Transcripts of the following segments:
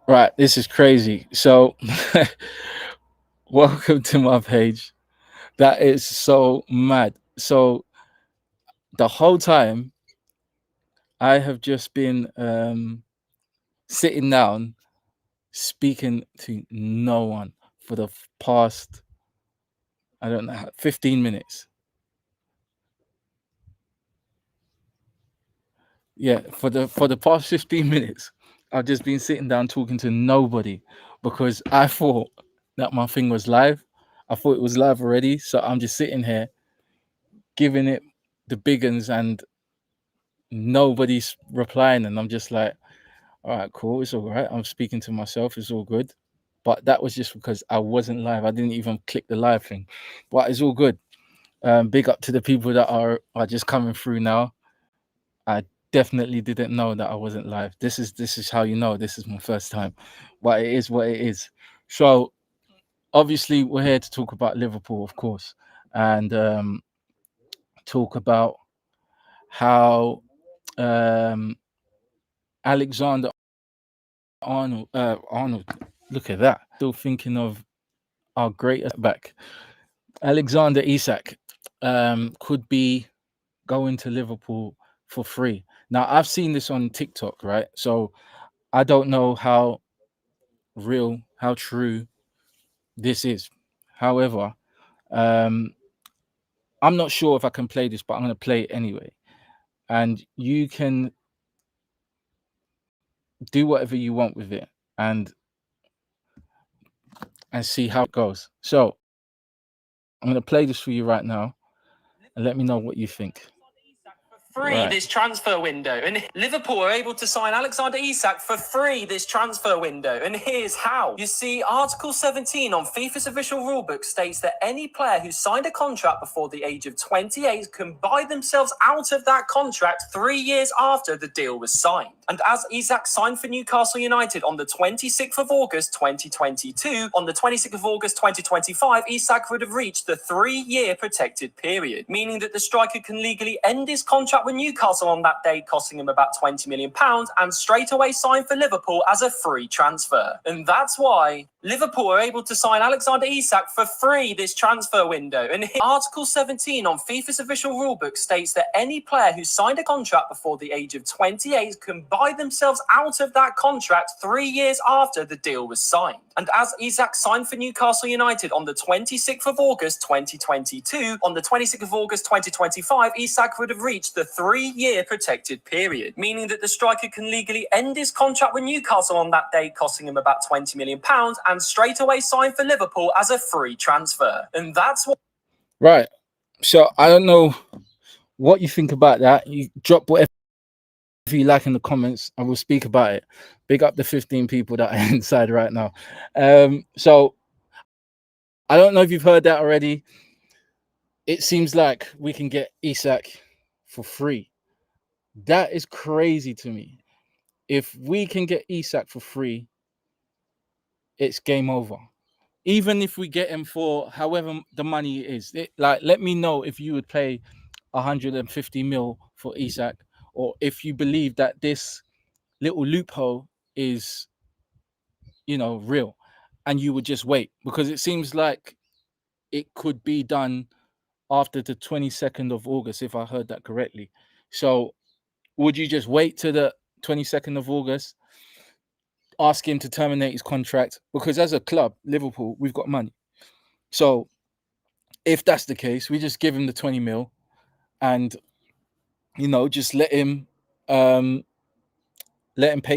Right, this is crazy. So, welcome to my page. That is so mad. So, the whole time I have just been sitting down, speaking to no one for the past, I don't know, 15 minutes. Yeah, for the past 15 minutes, I've just been sitting down talking to nobody because I thought that my thing was live. I thought it was live already. So I'm just sitting here giving it the big uns and nobody's replying. And I'm just like, all right, cool. It's all right. I'm speaking to myself. It's all good. But that was just because I wasn't live. I didn't even click the live thing. But it's all good. Big up to the people that are just coming through now. I definitely didn't know that I wasn't live. This is how you know this is my first time. But it is what it is. So obviously we're here to talk about Liverpool, of course, and talk about how um, Alexander Arnold. Look at that. Still thinking of our greatest back, Alexander Isak, could be going to Liverpool for free. Now I've seen this on TikTok, right? So I don't know how real, how true this is. However, um, I'm not sure if I can play this, but I'm going to play it anyway. And you can do whatever you want with it and see how it goes. So I'm going to play this for you right now and let me know what you think. Free this transfer window, and Liverpool are able to sign Alexander Isak for free this transfer window, and here's how. You see, Article 17 on FIFA's official rulebook states that any player who signed a contract before the age of 28 can buy themselves out of that contract 3 years after the deal was signed. And as Isak signed for Newcastle United on the 26th of August 2022, on the 26th of August 2025, Isak would have reached the 3-year protected period, meaning that the striker can legally end his contract with Newcastle on that day, costing him about £20 million, and straight away sign for Liverpool as a free transfer. And that's why Liverpool are able to sign Alexander Isak for free this transfer window. And Article 17 on FIFA's official rulebook states that any player who signed a contract before the age of 28 can buy themselves out of that contract 3 years after the deal was signed. And as Isak signed for Newcastle United on the 26th of August 2022, on the 26th of August 2025, Isak would have reached the 3-year protected period, meaning that the striker can legally end his contract with Newcastle on that day, costing him about £20 million, and straight away sign for Liverpool as a free transfer. And that's what... Right. So I don't know what you think about that. You drop whatever you like in the comments. I will speak about it. Big up the 15 people that are inside right now. So I don't know if you've heard that already. It seems like we can get Isak for free. That is crazy to me. If we can get Isak for free, it's game over. Even if we get him for however the money is, like, let me know if you would pay 150 mil for Isak, or if you believe that this little loophole is, real, and you would just wait, because it seems like it could be done after the 22nd of August, if I heard that correctly. So would you just wait to the 22nd of August, ask him to terminate his contract? Because as a club, Liverpool, we've got money. So if that's the case, we just give him the 20 mil and, just let him pay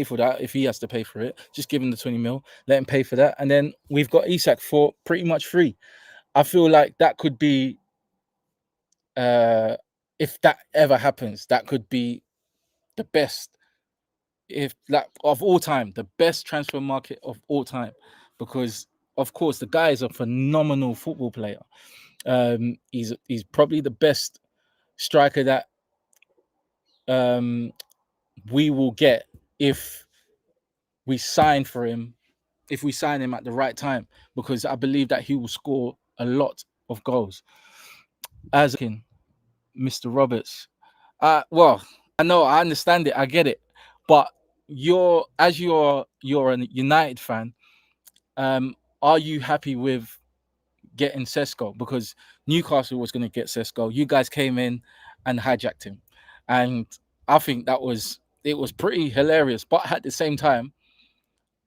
for that. If he has to pay for it, just give him the 20 mil, let him pay for that. And then we've got Isak for pretty much free. I feel like that could be, if that ever happens, that could be the best, if like of all time, the best transfer market of all time, because of course the guy is a phenomenal football player. He's probably the best striker that we will get if we sign for him, if we sign him at the right time, because I believe that he will score a lot of goals. As in Mr. Roberts, well, I know, I understand it, I get it, but you're a United fan. Are you happy with getting Sesko? Because Newcastle was going to get Sesko. You guys came in and hijacked him, and I think it was pretty hilarious. But at the same time,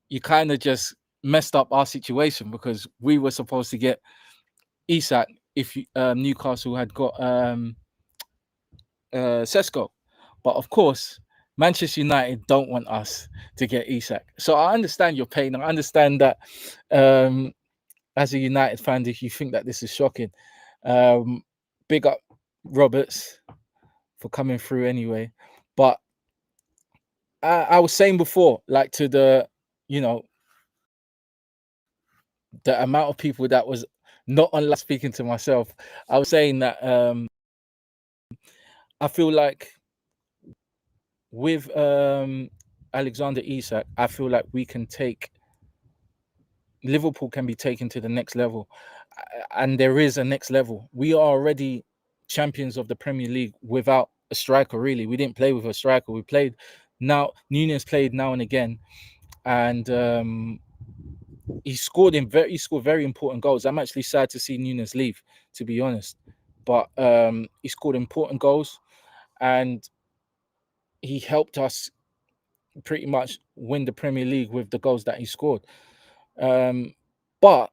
you kind of just messed up our situation because we were supposed to get Isak if Newcastle had got Sesko. But of course, Manchester United don't want us to get Isak. So I understand your pain. I understand that as a United fan, if you think that this is shocking, big up Roberts for coming through anyway. But I was saying before, like to the, the amount of people that was not unlike speaking to myself, I was saying that I feel like with Alexander Isak, I feel like Liverpool can be taken to the next level, and there is a next level. We are already champions of the Premier League without a striker. Really, we didn't play with a striker. We played Nunez played now and again, and he scored very important goals. I'm actually sad to see Nunez leave, to be honest, but he scored important goals, and he helped us pretty much win the Premier League with the goals that he scored. But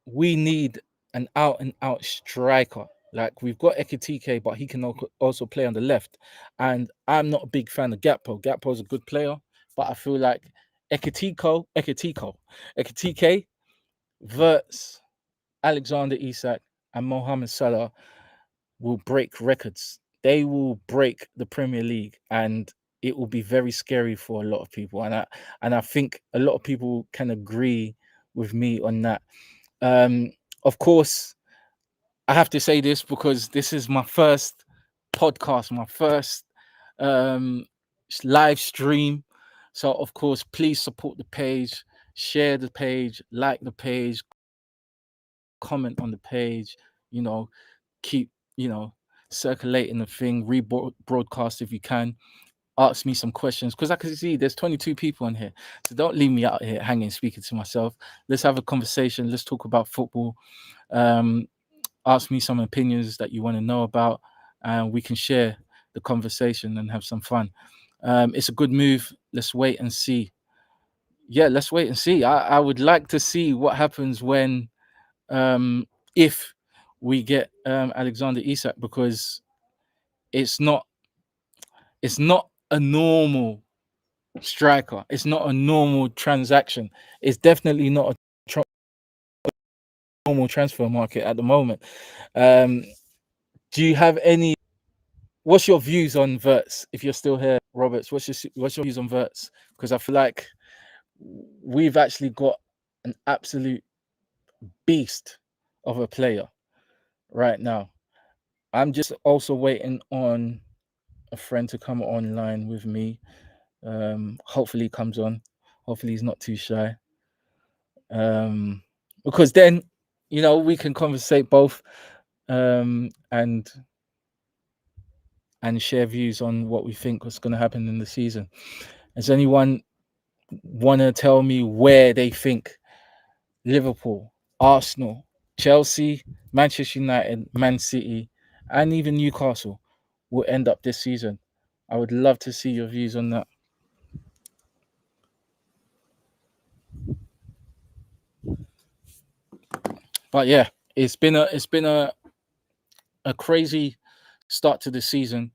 we need an out and out striker. Like, we've got EKITIKE, but he can also play on the left. And I'm not a big fan of Gakpo. Gakpo's a good player, but I feel like EKITIKE, Wirtz, Alexander Isak, and Mohamed Salah will break records. They will break the Premier League, and it will be very scary for a lot of people. And I think a lot of people can agree with me on that. Of course, I have to say this because this is my first podcast, my first live stream. So, of course, please support the page, share the page, like the page, comment on the page, keep, circulating the thing, rebroadcast if you can. Ask me some questions because I can see there's 22 people in here. So don't leave me out here hanging, speaking to myself. Let's have a conversation. Let's talk about football. Ask me some opinions that you want to know about, and we can share the conversation and have some fun. It's a good move. Let's wait and see. Yeah, let's wait and see. I would like to see what happens when if we get Alexander Isak, because it's not a normal striker. It's not a normal transaction. It's definitely not a normal transfer market at the moment. Do you have what's your views on Wirtz? If you're still here, Roberts, what's your views on Wirtz? Because I feel like we've actually got an absolute beast of a player right now. I'm just also waiting on a friend to come online with me. Hopefully he comes on. Hopefully he's not too shy. Because then, we can conversate both and share views on what we think was going to happen in the season. Does anyone want to tell me where they think Liverpool, Arsenal, Chelsea, Manchester United, Man City, and even Newcastle will end up this season? I would love to see your views on that. But yeah, it's been a crazy start to the season.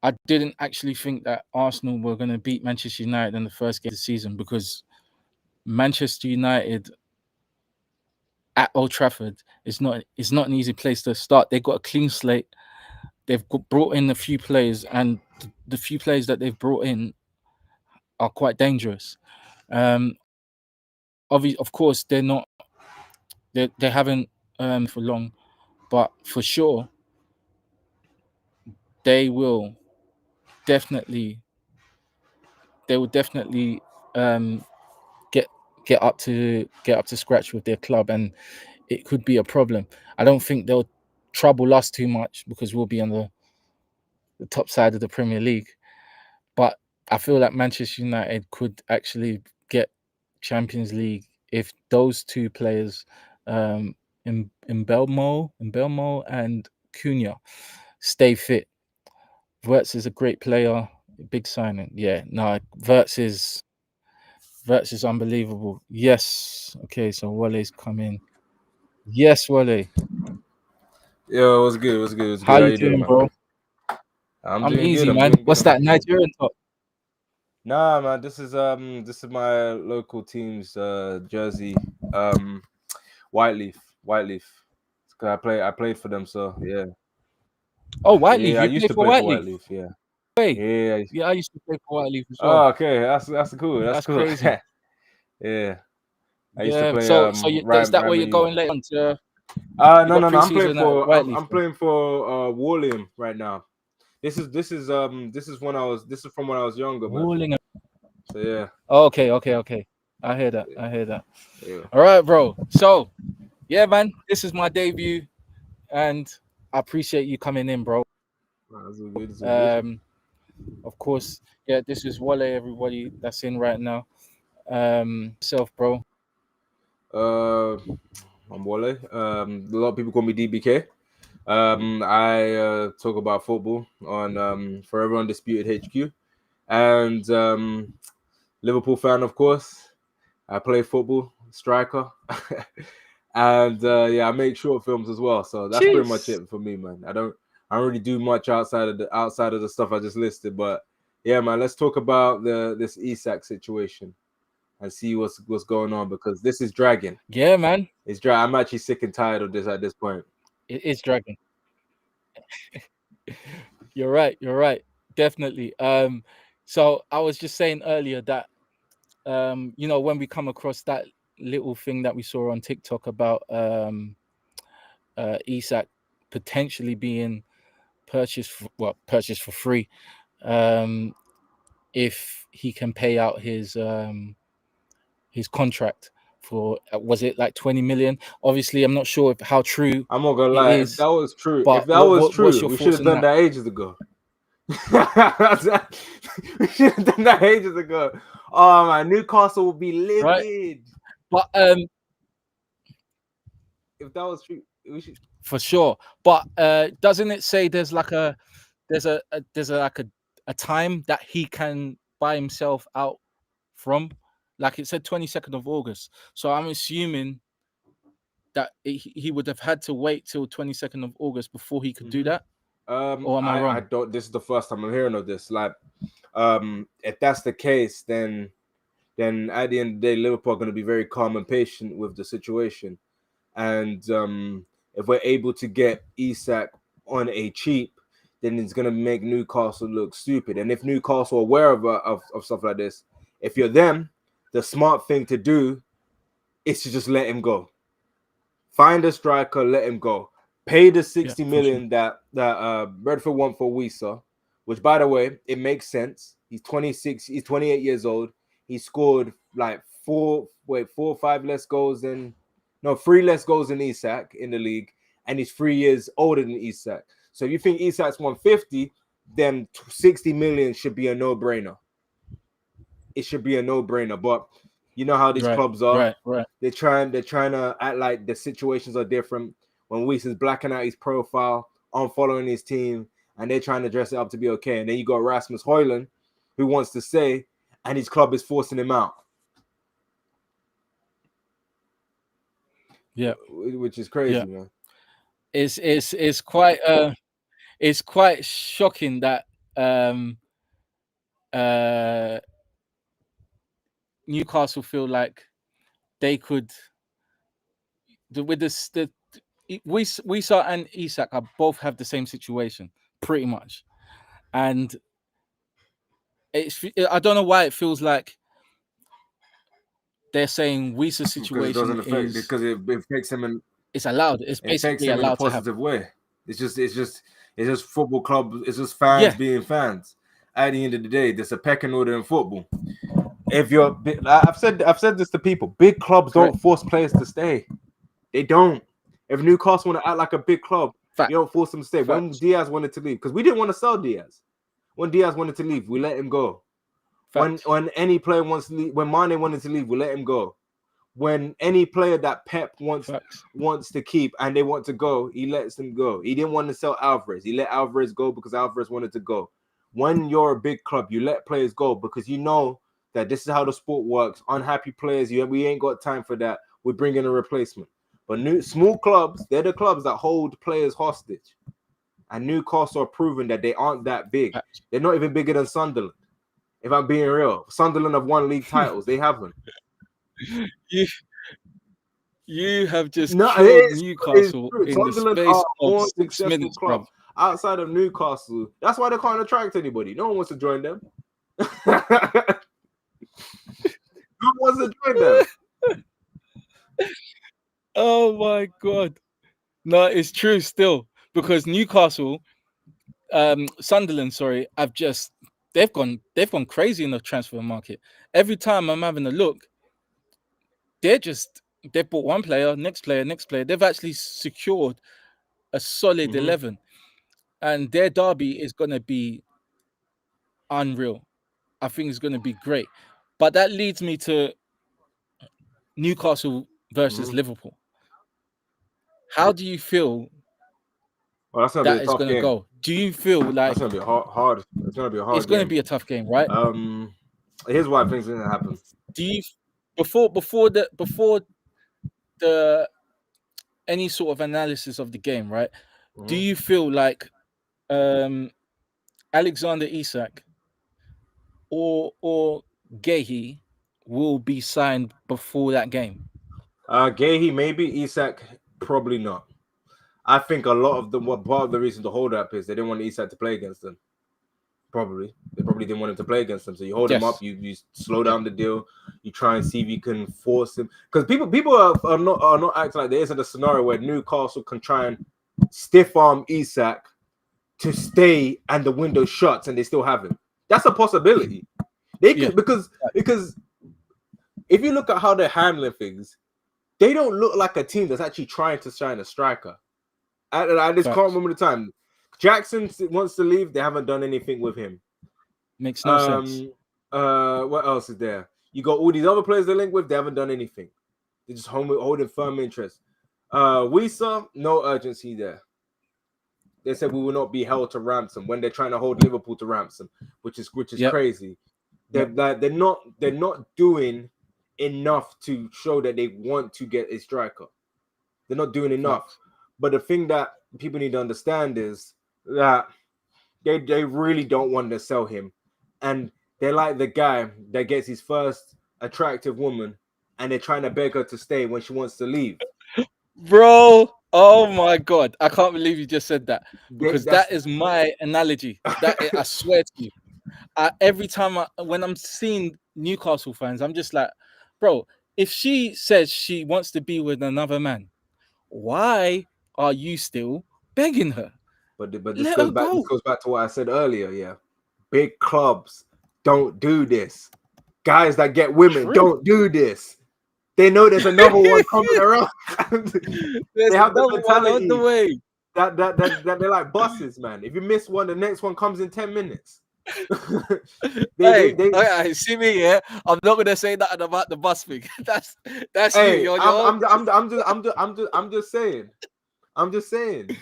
I didn't actually think that Arsenal were going to beat Manchester United in the first game of the season, because Manchester United at Old Trafford is not an easy place to start. They've got a clean slate. They've brought in a few players, and the few players that they've brought in are quite dangerous. Of course, they're not. They haven't for long, but for sure, they will definitely get up to scratch with their club, and it could be a problem. I don't think they'll trouble us too much because we'll be on the top side of the Premier League. But I feel like Manchester United could actually get Champions League if those two players, in Belmo and Cunha, stay fit. Wirtz is a great player, big signing. Yeah, no, Wirtz is unbelievable. Yes. Okay, so Walle's coming. Yes, Wale. Yo, what's good? What's good? What's How good? How you you doing, doing, my bro? man? I'm I'm doing good. easy, I'm man. doing good. What's I'm that doing good. Nigerian top? Nah, man, this is my local team's jersey. Whiteleaf. Whiteleaf. 'Cause I played for them, so yeah. Oh, Whiteleaf. Yeah, I You used play to for play for Whiteleaf? Whiteleaf, yeah. Hey. Yeah. Yeah, I used to play for Whiteleaf as well. Oh, okay. That's cool. That's cool. crazy. Yeah. I used to Yeah. play So is that where you're Ryman going later on to? No, You got no, no. I'm playing preseason at for Whiteleaf. I'm playing for Warliam right now. This is from when I was younger, man. Wallingham. So yeah. Oh, okay. I hear that. Yeah. All right, bro. So, yeah, man, this is my debut, and I appreciate you coming in, bro. That's all good. It's all good. Of course, yeah, this is Wale, everybody that's in right now. Self, bro. I'm Wale. A lot of people call me DBK. I talk about football on Forever Undisputed HQ, and Liverpool fan, of course. I play football, striker, and yeah, I make short films as well. So that's pretty much it for me, man. I don't really do much outside of the stuff I just listed. But yeah, man, let's talk about this Isak situation and see what's going on, because this is dragging. Yeah, man. It's drag. I'm actually sick and tired of this at this point. It is dragging. You're right. Definitely. So I was just saying earlier that when we come across that little thing that we saw on TikTok about Isak potentially being purchased for free, if he can pay out his contract for, was it like 20 million? Obviously, I'm not sure how true. I'm not gonna lie. If that was true, what's your we should have done that ages ago. We should have done that ages ago. Oh man, Newcastle would be livid. Right? But if that was true, we should for sure. But doesn't it say there's a time that he can buy himself out from? Like it said 22nd of August. So I'm assuming that he would have had to wait till 22nd of August before he could do that. Or am I wrong? I don't. This is the first time I'm hearing of this. Like, if that's the case, then at the end of the day, Liverpool are going to be very calm and patient with the situation. And if we're able to get Isak on a cheap, then it's going to make Newcastle look stupid. And if Newcastle are aware of stuff like this, if you're them, the smart thing to do is to just let him go. Find a striker, let him go. Pay the 60 million sure. that Bradford want for Wisa, which, by the way, it makes sense. He's 26, he's 28 years old. He scored like 3 less goals than Isak in the league, and he's 3 years older than Isak. So if you think Isak's 150, then 60 million should be a no-brainer. It should be a no-brainer, but you know how these clubs are. Right. They're trying to act like the situations are different. When Wisa's blacking out his profile, unfollowing his team, and they're trying to dress it up to be okay. And then you got Rasmus Højlund, who wants to stay, and his club is forcing him out. Yeah, which is crazy, man. It's quite shocking that Newcastle feel like they could with this Wisa and Isak both have the same situation pretty much, and I don't know why it feels like they're saying Wisa's situation because it affects him and it's allowed. It's basically allowed in a positive way. It's just football club. It's just fans being fans. At the end of the day, there's a pecking order in football. If you're, I've said this to people. Big clubs don't force players to stay. They don't. If Newcastle want to act like a big club, you don't force them to stay. When Diaz wanted to leave, because we didn't want to sell Diaz. When Diaz wanted to leave, we let him go. Facts. When any player wants to leave, when Mane wanted to leave, we let him go. When any player that Pep wants to keep and they want to go, he lets them go. He didn't want to sell Alvarez. He let Alvarez go because Alvarez wanted to go. When you're a big club, you let players go because you know that this is how the sport works. Unhappy players, we ain't got time for that. We bring in a replacement. But small clubs, they're the clubs that hold players hostage. And Newcastle are proving that they aren't that big. Facts. They're not even bigger than Sunderland. If I'm being real, Sunderland have won league titles. They haven't. You have just killed Newcastle in the Sunderland space are of more 6 successful minutes, bruv. clubs outside of Newcastle. That's why they can't attract anybody. No one wants to join them. No one wants to join them. Oh my God. No, it's true still, because Newcastle, Sunderland, sorry, they've gone crazy in the transfer market. Every time I'm having a look, they bought one player, next player. They've actually secured a solid 11, and their derby is going to be unreal. I think it's going to be great. But that leads me to Newcastle versus Liverpool. How do you feel Well, that's gonna be a it's tough going to game. go? Do you feel like that's gonna be hard? It's gonna be a hard. It's going to be a tough game, right? Here's why things didn't happen. Do you before the any sort of analysis of the game, right? Do you feel like Alexander Isak or Gehi will be signed before that game? Gehi maybe, Isak probably not. I think a lot of part of the reason to hold up is they didn't want Isak to play against them. They probably didn't want him to play against them. So you hold him up, you slow down the deal, you try and see if you can force him. Because people are not acting like there isn't a scenario where Newcastle can try and stiff arm Isak to stay and the window shuts and they still have him. That's a possibility. They could because if you look at how they're handling things, they don't look like a team that's actually trying to sign a striker. I just can't remember the time. Jackson wants to leave. They haven't done anything with him. Makes no sense. What else is there? You got all these other players they link with. They haven't done anything. They're just holding firm interest. We saw no urgency there. They said we will not be held to ransom when they're trying to hold Liverpool to ransom, which is crazy. They're not doing enough to show that they want to get a striker. They're not doing enough. But the thing that people need to understand is that they really don't want to sell him. And they're like the guy that gets his first attractive woman and they're trying to beg her to stay when she wants to leave. Bro, oh my God. I can't believe you just said that. Because that is my analogy. I swear to you. Every time when I'm seeing Newcastle fans, I'm just like, bro, if she says she wants to be with another man, why are you still begging her? But this goes back to what I said earlier. Yeah, big clubs don't do this. Guys that get women don't do this. They know there's another one coming around. They have the mentality on the way. That they're like buses, man. If you miss one, the next one comes in 10 minutes. Hey, see me, yeah. I'm not gonna say nothing about the bus thing. That's hey, you. I'm just saying.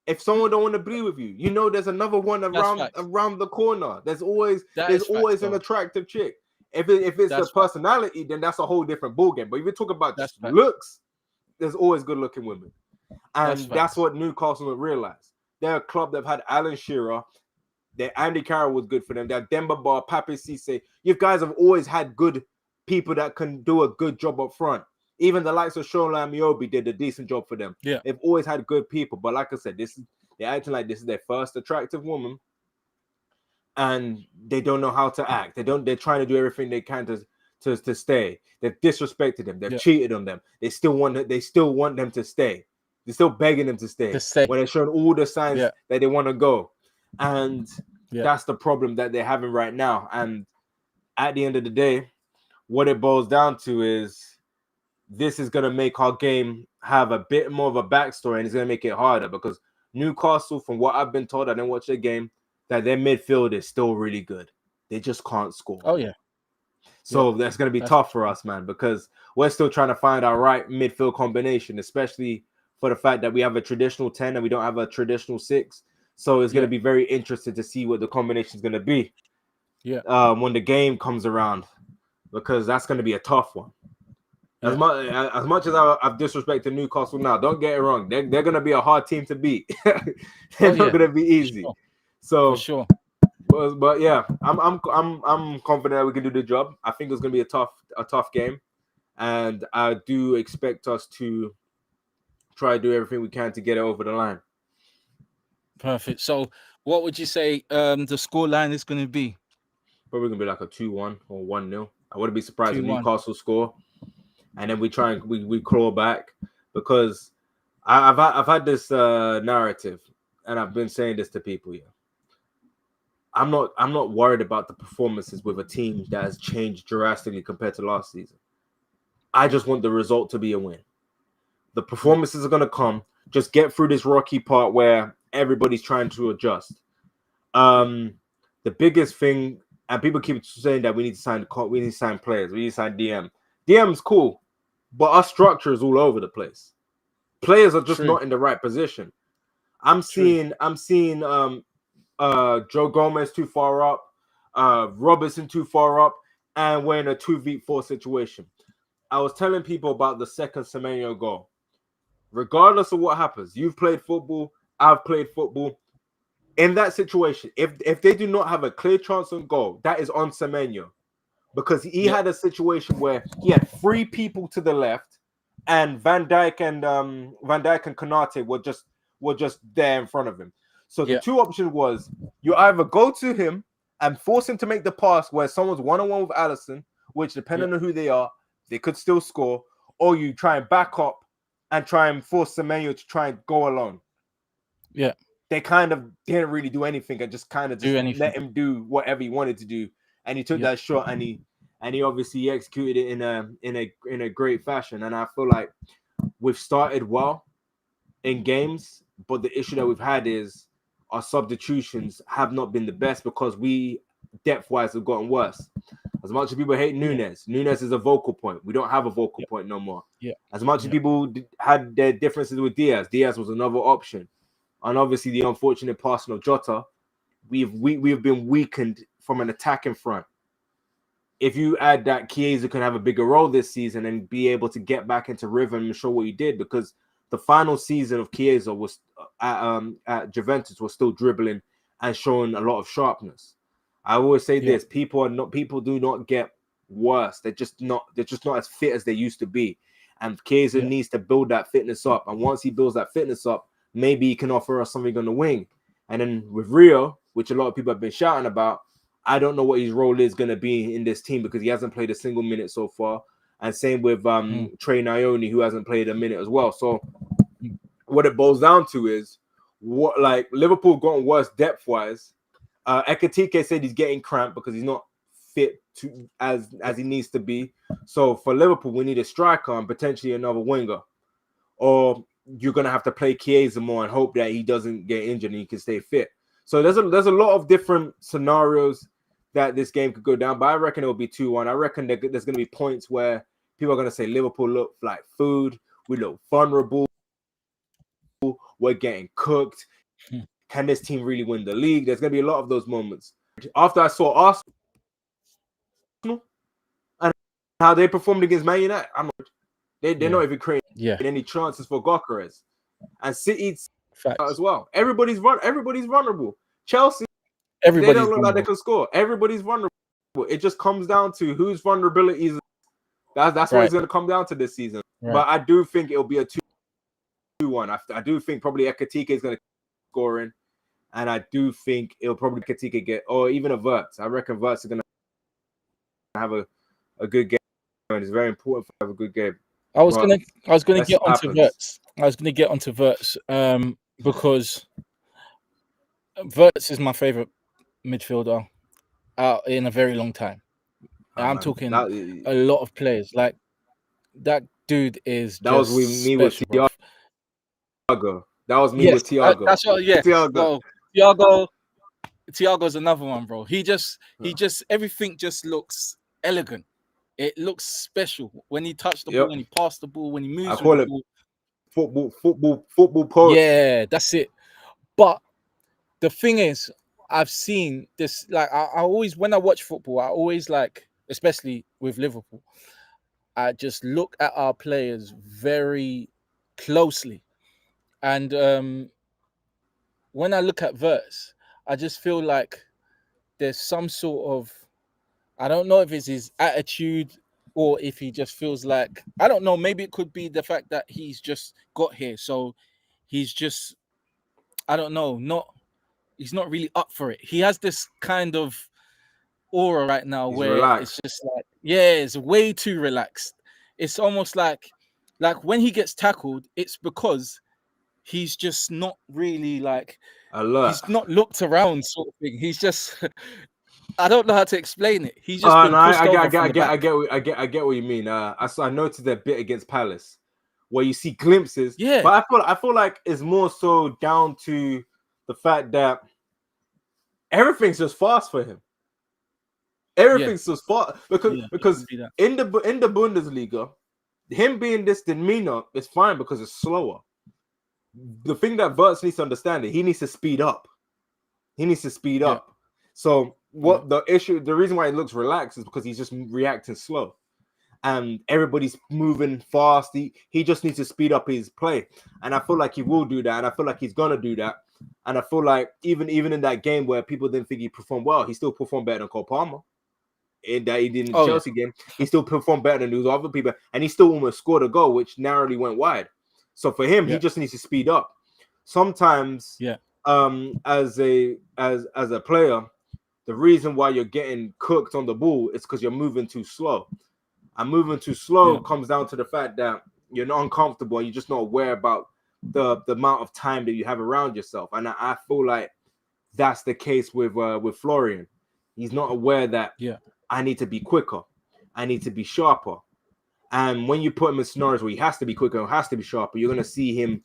If someone don't want to be with you, you know there's another one around the corner. There's always an attractive chick. If it's the personality, then that's a whole different ballgame. But if you talk about just looks, there's always good looking women. And that's what Newcastle would realize. They're a club that have had Alan Shearer. Andy Carroll was good for them. They're Demba Ba, Pape Cisse. You guys have always had good people that can do a good job up front. Even the likes of Shola Amiobi did a decent job for them. Yeah. They've always had good people. But like I said, they're acting like this is their first attractive woman. And they don't know how to act. They're trying to do everything they can to stay. They've disrespected them. They've cheated on them. They still want them to stay. They're still begging them to stay. When they're showing all the signs that they want to go. And that's the problem that they're having right now. And at the end of the day, what it boils down to is this is going to make our game have a bit more of a backstory, and it's going to make it harder because Newcastle, from what I've been told, I didn't watch their game, that their midfield is still really good. they just can't score. Oh yeah. So that's going to be tough for us, man, because we're still trying to find our right midfield combination, especially for the fact that we have a traditional 10 and we don't have a traditional 6. So it's going to be very interesting to see what the combination is going to be when the game comes around, because that's going to be a tough one. As much as I've disrespected Newcastle now, don't get it wrong. They're going to be a hard team to beat. They're not going to be easy. Sure. So for sure. But yeah, I'm confident that we can do the job. I think it's going to be a tough game, and I do expect us to try to do everything we can to get it over the line. Perfect. So, what would you say the score line is going to be? Probably going to be like a 2-1 or 1-0. I wouldn't be surprised if 2-1. Newcastle score, and then we try and we crawl back, because I've had this narrative, and I've been saying this to people. Yeah, I'm not worried about the performances with a team that has changed drastically compared to last season. I just want the result to be a win. The performances are going to come. Just get through this rocky part where everybody's trying to adjust. The biggest thing, and people keep saying that we need to sign players. We need to sign DM. DM's cool, but our structure is all over the place. Players are just not in the right position. I'm seeing Joe Gomez too far up, Robertson too far up, and we're in a 2v4 situation. I was telling people about the second Semenyo goal. Regardless of what happens, you've played football, I've played football. In that situation, if they do not have a clear chance on goal, that is on Semenyo, because he had a situation where he had 3 people to the left, and Van Dijk and Konate were just there in front of him. So the two options was you either go to him and force him to make the pass where someone's one-on-one with Alisson, which depending on who they are, they could still score, or you try and back up and try and force Semenyo to try and go alone. Yeah. They kind of didn't really do anything and just let him do whatever he wanted to do. And he took that shot and he obviously executed it in a great fashion. And I feel like we've started well in games, but the issue that we've had is our substitutions have not been the best, because we depth-wise have gotten worse. As much as people hate Nunes, Nunes is a vocal point. We don't have a vocal point no more. As much as people had their differences with Diaz was another option. And obviously the unfortunate passing of Jota, we've been weakened from an attacking front. If you add that Chiesa can have a bigger role this season and be able to get back into rhythm and show what he did, because the final season of Chiesa was at Juventus was still dribbling and showing a lot of sharpness. I always say this: people do not get worse. They're just not as fit as they used to be. And Chiesa needs to build that fitness up. And once he builds that fitness up, maybe he can offer us something on the wing. And then with Rio, which a lot of people have been shouting about, I don't know what his role is going to be in this team, because he hasn't played a single minute so far. And same with Trey Nyoni, who hasn't played a minute as well. So what it boils down to is Liverpool gotten worse depth-wise. EKITIKE said he's getting cramped because he's not fit as he needs to be. So for Liverpool, we need a striker and potentially another winger. Or you're going to have to play Chiesa more and hope that he doesn't get injured and he can stay fit. So there's a lot of different scenarios that this game could go down, but I reckon it will be 2-1. I reckon there's going to be points where people are going to say Liverpool look like food, we look vulnerable, we're getting cooked. Can this team really win the league? There's going to be a lot of those moments. After I saw Arsenal and how they performed against Man United, they're not even creating any chances for Gyökeres. And City as well. Everybody's vulnerable. Chelsea, they don't look like they can score. Everybody's vulnerable. It just comes down to whose vulnerabilities. That's what it's going to come down to this season. But I do think it'll be a 2-1. I do think probably EKITIKE is going to score in. And I do think it'll probably EKITIKE get, or even a Wirtz. I reckon Wirtz is going to have a good game. And it's very important to have a good game. I was gonna get onto Wirtz. I was gonna get onto Wirtz because Wirtz is my favorite midfielder in a very long time. I'm talking a lot of players. Like that dude is. That was with me with Thiago. That was me with Thiago. That's what. Yeah. Thiago. Well, Thiago. Thiago's another one, bro. He just everything just looks elegant. It looks special when he touched the ball, when he passed the ball, when he moves with the ball. Football poach. Yeah, that's it. But the thing is, I've seen this, like, I always, when I watch football, I always, like, especially with Liverpool, I just look at our players very closely. And when I look at Wirtz, I just feel like there's some sort of, I don't know if it's his attitude or if he just feels like, I don't know, maybe it could be the fact that he's just got here. So he's just, I don't know, he's not really up for it. He has this kind of aura right now where relaxed. it's just like, yeah, it's way too relaxed. It's almost like when he gets tackled, it's because he's just not really like alert. He's not looked around, sort of thing. He's just I don't know how to explain it. He's just been pushed over from the back. I get what you mean. I noticed a bit against Palace where you see glimpses. Yeah. But I feel like it's more so down to the fact that everything's just fast for him. Everything's just fast because in the Bundesliga, him being this demeanor is fine because it's slower. The thing that Wirtz needs to understand is he needs to speed up. So the reason why it looks relaxed is because he's just reacting slow. And everybody's moving fast. He just needs to speed up his play. And I feel like he will do that. And I feel like he's gonna do that. And I feel like even in that game where people didn't think he performed well, he still performed better than Cole Palmer. In that he did in the Chelsea game, he still performed better than those other people, and he still almost scored a goal, which narrowly went wide. So for him, he just needs to speed up. Sometimes, as a player, the reason why you're getting cooked on the ball is because you're moving too slow. And moving too slow comes down to the fact that you're not uncomfortable and you're just not aware about the amount of time that you have around yourself. And I feel like that's the case with Florian. He's not aware that I need to be quicker. I need to be sharper. And when you put him in scenarios where he has to be quicker, has to be sharper, you're going to see him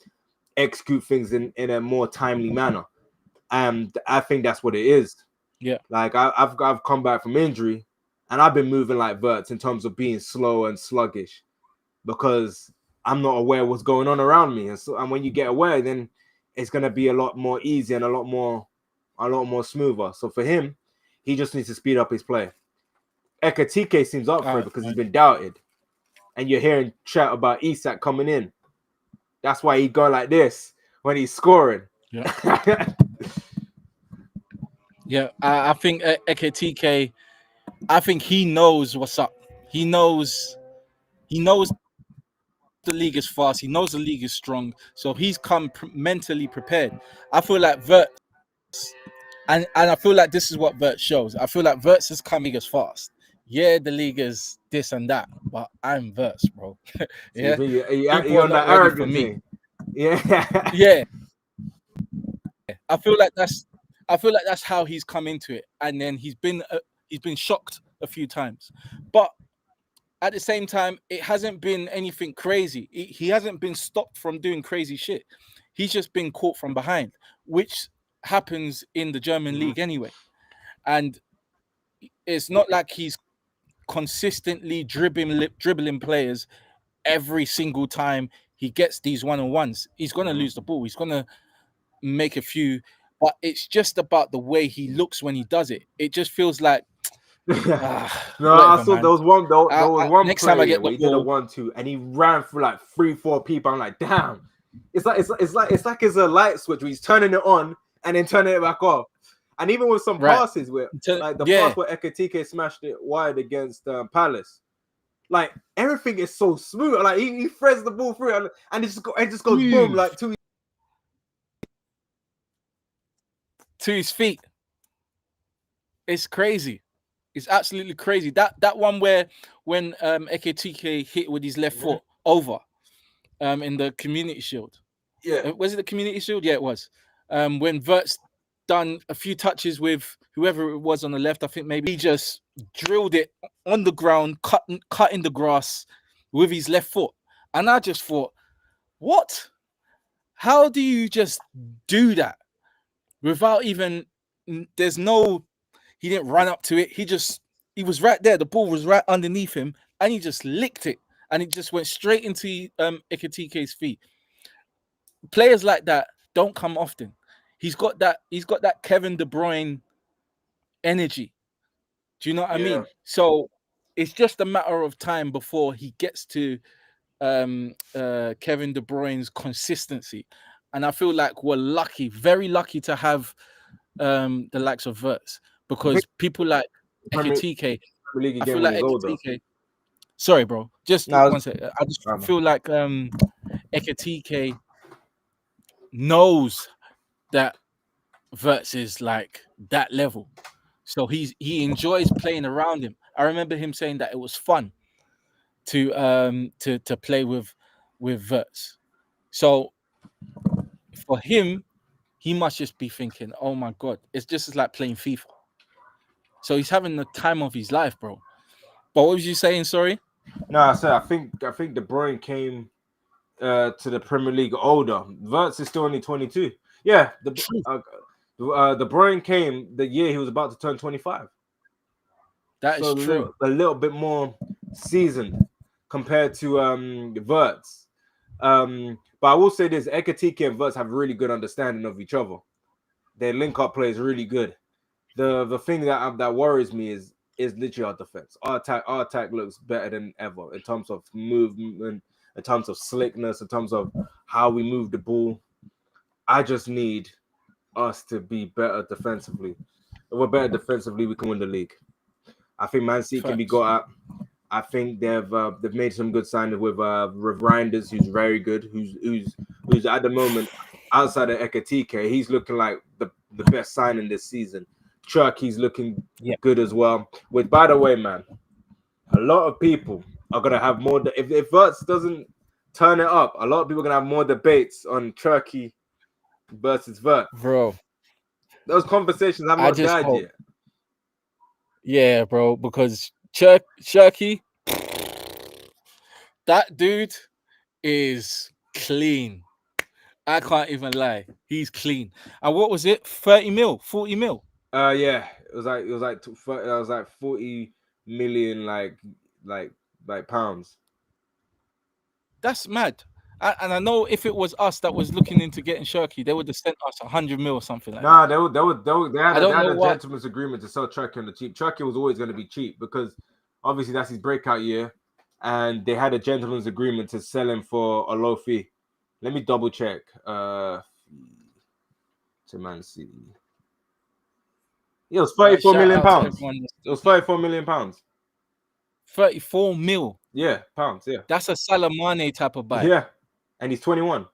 execute things in a more timely manner. And I think that's what it is. Yeah. Like I've come back from injury and I've been moving like Wirtz in terms of being slow and sluggish because I'm not aware what's going on around me. And when you get aware, then it's going to be a lot more easy and a lot more smoother. So for him, he just needs to speed up his play. EKITIKE seems up for it because he's been doubted. And you're hearing chat about Isak coming in. That's why he's going like this when he's scoring. Yeah. Yeah, I think EKITIKE, I think he knows what's up. He knows the league is fast. He knows the league is strong. So he's come mentally prepared. I feel like Wirtz, and I feel like this is what Wirtz shows. I feel like Wirtz is coming as fast. Yeah, the league is this and that, but I'm Wirtz, bro. Yeah, you're on that arrogant for me. Yeah. I feel like that's how he's come into it, and then he's been shocked a few times, but at the same time, it hasn't been anything crazy. He hasn't been stopped from doing crazy shit. He's just been caught from behind, which happens in the German league anyway. And it's not like he's consistently dribbling players every single time he gets these one-on-ones. He's going to lose the ball. He's going to make a few, but it's just about the way he looks when he does it. It just feels like I saw there was one next time I get the he did a 1-2 and he ran through like 3-4 people. I'm like, damn, it's like it's a light switch where he's turning it on and then turning it back off. And even with some passes where like the pass where EKITIKE smashed it wide against Palace, like everything is so smooth. Like he threads the ball through and it just goes boom, like to his feet. It's crazy. It's absolutely crazy. That one where when EKITIKE hit with his left foot over in the Community Shield. Yeah. Was it the Community Shield? Yeah, it was. When Wirtz done a few touches with whoever it was on the left, I think maybe he just drilled it on the ground, cutting the grass with his left foot. And I just thought, what? How do you just do that without even there's no, he didn't run up to it. He was right there. The ball was right underneath him, and he just licked it, and it just went straight into Ekitike's feet. Players like that don't come often. He's got that Kevin De Bruyne energy. Do you know what I mean? So it's just a matter of time before he gets to Kevin De Bruyne's consistency. And I feel like we're lucky, very lucky to have the likes of Wirtz, because people like Ekitike, I feel like Ekitike. Sorry, bro. Just one second. I just feel like Ekitike knows that Wirtz is like that level, so he enjoys playing around him. I remember him saying that it was fun to play with Wirtz. So for him, he must just be thinking, "Oh my God, it's just like playing FIFA." So he's having the time of his life, bro. But what was you saying? Sorry. No, I said I think De Bruyne came to the Premier League older. Wirtz is still only 22. Yeah, De Bruyne came the year he was about to turn 25. That is true. A little bit more seasoned compared to Wirtz. But I will say this: Ekitike and Wirtz have really good understanding of each other. Their link-up play is really good. The thing that worries me is literally our defense. Our attack looks better than ever in terms of movement, in terms of slickness, in terms of how we move the ball. I just need us to be better defensively. If we're better defensively, we can win the league. I think Man City can be got at. I think they've made some good signings with Reinders, who's very good, who's at the moment outside of Ekitike, he's looking like the best signing this season. Chuck, he's looking good as well. Which, by the way, man, a lot of people are gonna have more. If Wirtz doesn't turn it up, a lot of people are gonna have more debates on Turkey versus Wirtz. Bro, those conversations have not died yet. Yeah, bro, because Turkey, that dude is clean. I can't even lie. He's clean. And what was it? 30 mil, 40 mil. Yeah, it was like 40 million, like pounds. That's mad. And I know if it was us that was looking into getting Shirky, they would have sent us 100 mil or something like that. They had a gentleman's agreement to sell Chucky on the cheap. Chucky was always going to be cheap because obviously that's his breakout year, and they had a gentleman's agreement to sell him for a low fee. Let me double check. To Man City. It was 34 million pounds. It was 34 million pounds. 34 mil. Yeah, pounds. Yeah, that's a Salah Mane type of buy. Yeah, and he's 21.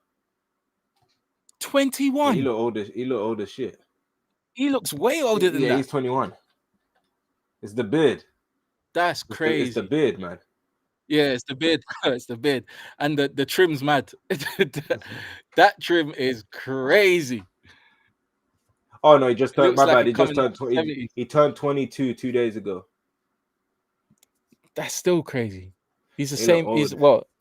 21. Yeah, he look older. He look older shit. He looks way older than that. Yeah, he's 21. It's the beard. That's crazy. It's the beard, man. Yeah, it's the beard. It's the beard, and the trim's mad. That trim is crazy. Oh no, he just turned. My bad. He just turned 20. He turned 22 2 days ago. That's still crazy. He's the same.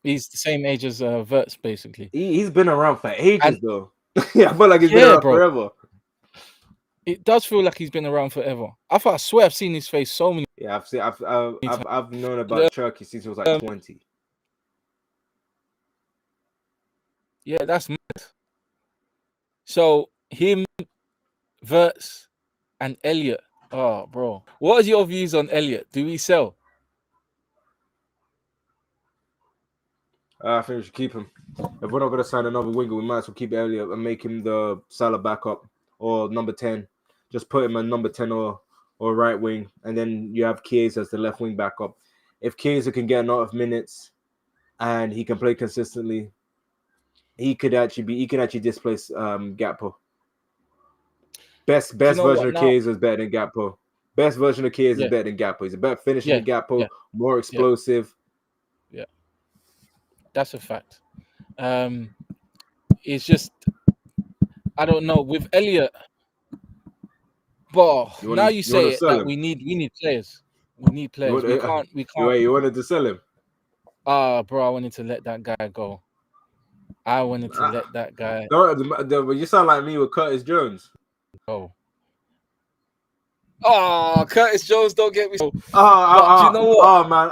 He's the same age as Wirtz, basically. He's been around for ages, though. Yeah, I feel like he's been around forever. It does feel like he's been around forever. I swear I've seen his face so many. Yeah, I've known about Turkey since he was like 20. Yeah, that's mad. So him, Wirtz, and Elliot. Oh, bro, what are your views on Elliot? Do we sell? I think we should keep him. If we're not going to sign another winger, we might as well keep Elliot and make him the Salah backup or number 10. Just put him at number 10 or right wing, and then you have Chiesa as the left wing backup. If Chiesa can get enough minutes and he can play consistently, he could actually displace Gakpo. Best version of Chiesa is better than Gakpo. Best version of Chiesa is better than Gakpo. He's a better finisher than Gakpo, more explosive. Yeah. That's a fact. It's just, I don't know, with Elliot. But now you say it, that we need players. We need players. We can't. Wait, you wanted to sell him? Bro, I wanted to let that guy go. I wanted to let that guy. You sound like me with Curtis Jones. Oh, Oh, Curtis Jones, don't get me. But do you know what? Oh man.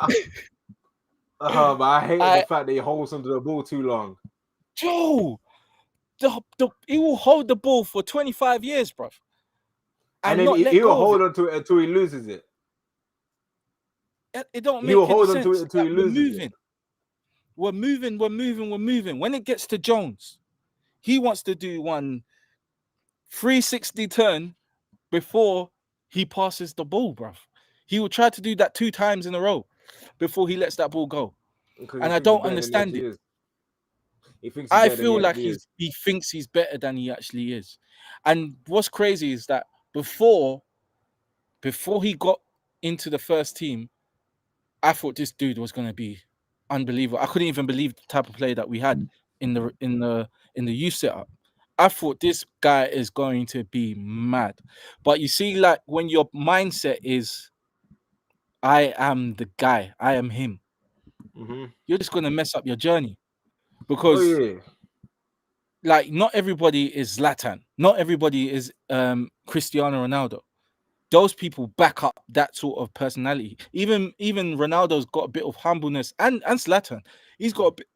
But I hated the fact that he holds onto the ball too long. Joe, he will hold the ball for 25 years, bro. And then he will hold onto it until he loses it. It don't make He will any hold sense. onto it until he loses it. We're moving. When it gets to Jones, he wants to do one 360 turn before he passes the ball, bro. He will try to do that 2 times in a row before he lets that ball go. And I don't understand it. I feel like he thinks he's better than he actually is. And what's crazy is that before he got into the first team, I thought this dude was going to be unbelievable. I couldn't even believe the type of play that we had in the youth setup. I thought this guy is going to be mad. But you see, like when your mindset is, I am the guy, I am him, you're just going to mess up your journey. Because like not everybody is Zlatan. Not everybody is Cristiano Ronaldo. Those people back up that sort of personality. Even Ronaldo's got a bit of humbleness, and Zlatan, he's got a bit,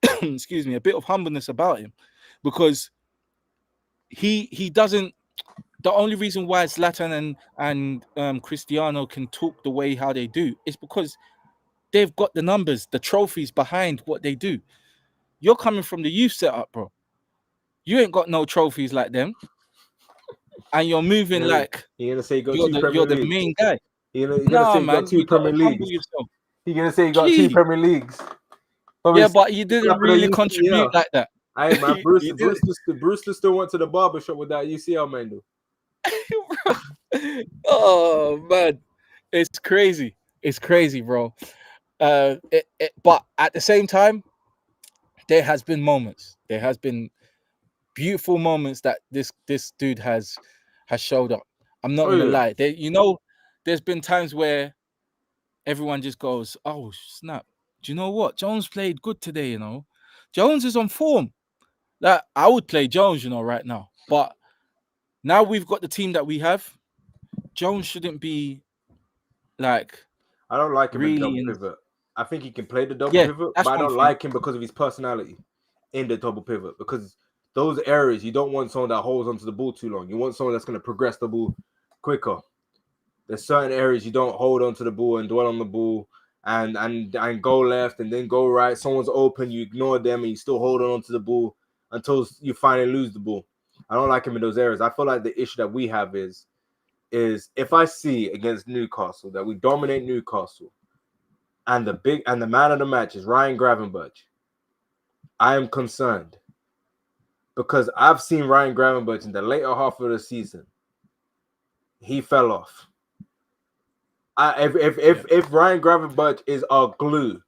a bit of humbleness about him, because he doesn't. The only reason why Zlatan and Cristiano can talk the way how they do is because they've got the numbers, the trophies behind what they do. You're coming from the youth setup, bro. You ain't got no trophies like them, and you're moving like you're gonna say you got you're the main guy. You're gonna say you got 2 Premier Leagues. You're gonna say you got 2 Premier Leagues. Yeah, but you didn't really contribute like that. Hey man, Brewster still went to the barbershop with that UCL man though. Oh man, it's crazy. It's crazy, bro. But at the same time, there has been moments. There has been beautiful moments that this dude has showed up. I'm not gonna lie. There's been times where everyone just goes, "Oh snap! Do you know what? Jones played good today. You know, Jones is on form." Like I would play Jones, right now. But now we've got the team that we have. Jones shouldn't be like. I don't like him really in double pivot. I think he can play the double pivot, but I don't like him because of his personality in the double pivot. Because those areas, you don't want someone that holds onto the ball too long. You want someone that's going to progress the ball quicker. There's certain areas you don't hold onto the ball and dwell on the ball and go left and then go right. Someone's open, you ignore them, and you still hold on to the ball until you finally lose the ball. I don't like him in those areas. I feel like the issue that we have is if I see against Newcastle that we dominate Newcastle and the man of the match is Ryan Gravenberch, I am concerned because I've seen Ryan Gravenberch in the later half of the season. He fell off. If Ryan Gravenberch is our glue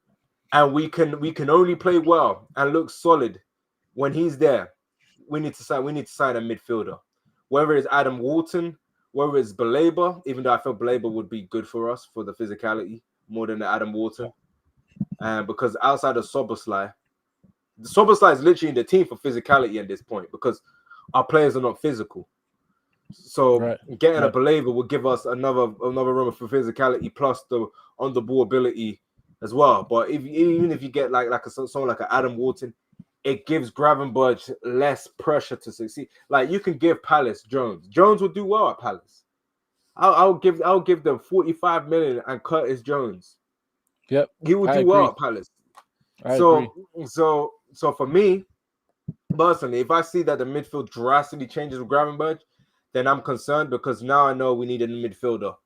and we can only play well and look solid when he's there, we need to sign a midfielder. Whether it's Adam Walton, whether it's Baleba, even though I feel Baleba would be good for us for the physicality more than the Adam Walton. Because outside of Soboslai is literally in the team for physicality at this point because our players are not physical. So getting a Baleba will give us another room for physicality plus the on the ball ability as well. But even if you get someone like an Adam Walton, it gives Gravenberch less pressure to succeed. Like you can give Palace Jones. Jones will do well at Palace. I'll give them 45 million and Curtis Jones. Yep, he will do well at Palace. So for me personally, if I see that the midfield drastically changes with Gravenberch, then I'm concerned because now I know we need a midfielder.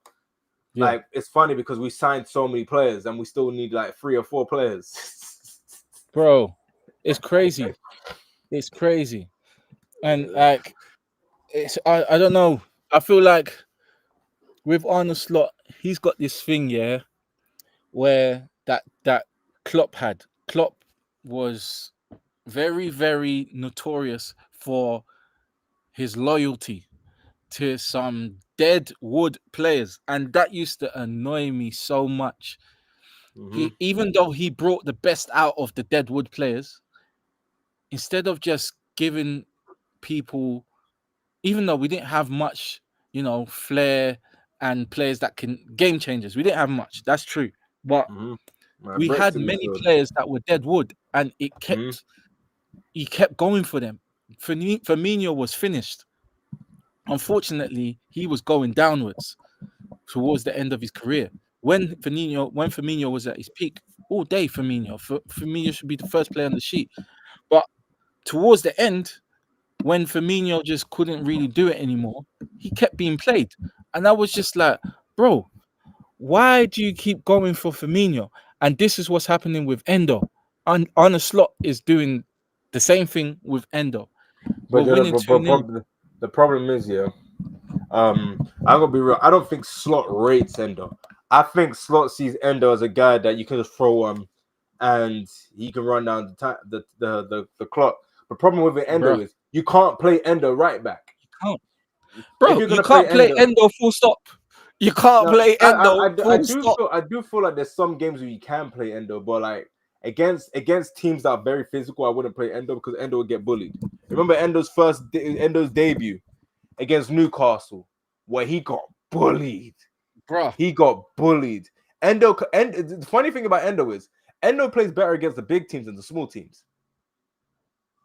Yeah. Like it's funny because we signed so many players and we still need like 3 or 4 players. Bro, it's crazy. It's crazy. And like it's I don't know. I feel like with Arne Slot, he's got this thing, where that Klopp had. Klopp was very, very notorious for his loyalty to some dead wood players, and that used to annoy me so much. Even though he brought the best out of the dead wood players, instead of just giving people, even though we didn't have much, flair and players that can game changers. We didn't have much. That's true, but we had many players that were dead wood, and it kept he kept going for them. Firmino was finished. Unfortunately, he was going downwards towards the end of his career. When Firmino was at his peak, all day Firmino should be the first player on the sheet. But towards the end, when Firmino just couldn't really do it anymore, he kept being played. And I was just like, bro, why do you keep going for Firmino? And this is what's happening with Endo. Arne Slot is doing the same thing with Endo. But the problem is, I'm gonna be real. I don't think Slot rates Endo. I think Slot sees Endo as a guy that you can just throw and he can run down the clock. The problem with Endo is you can't play Endo right back. You can't, bro. You can't play Endo full stop. You can't play Endo full stop. I do feel like there's some games where you can play Endo, but like against teams that are very physical, I wouldn't play Endo because Endo would get bullied. Remember Endo's debut against Newcastle, where he got bullied. Bro, he got bullied. The funny thing about Endo is Endo plays better against the big teams than the small teams.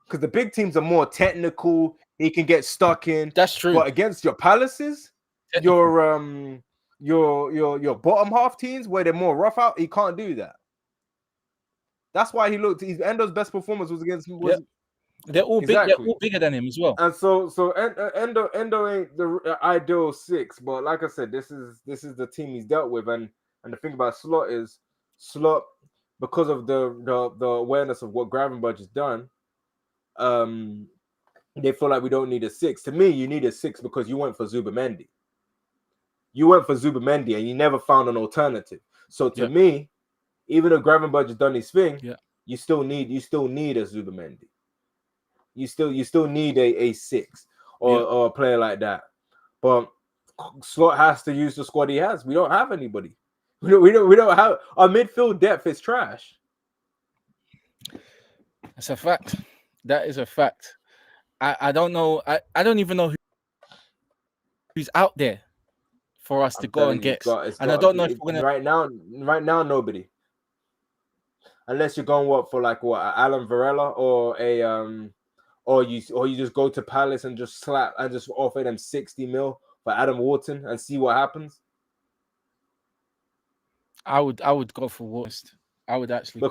Because the big teams are more technical, he can get stuck in. That's true. But against your Palaces, your bottom half teams where they're more rough out, he can't do that. That's why Endo's best performance was against. They're all big. They're all bigger than him as well. And so Endo ain't the ideal 6, but like I said, this is the team he's dealt with. And the thing about Slot is because of the awareness of what Gravenberch has done, they feel like we don't need a 6. To me, you need a 6 because you went for Zubimendi. You went for Zubimendi and you never found an alternative. So to me, even though Gravenberch has done his thing, you still need a Zubimendi. You still need a 6 or a player like that. But Slot has to use the squad he has. We don't have anybody. We don't have our midfield depth is trash. That's a fact. That is a fact. I don't know. I don't even know who's out there for us to go and get. And I don't know if we're gonna right now nobody. Unless you're going Alan Varela or a or you just go to Palace and just offer them 60 mil for Adam Wharton and see what happens. I would go for Wharton. I would actually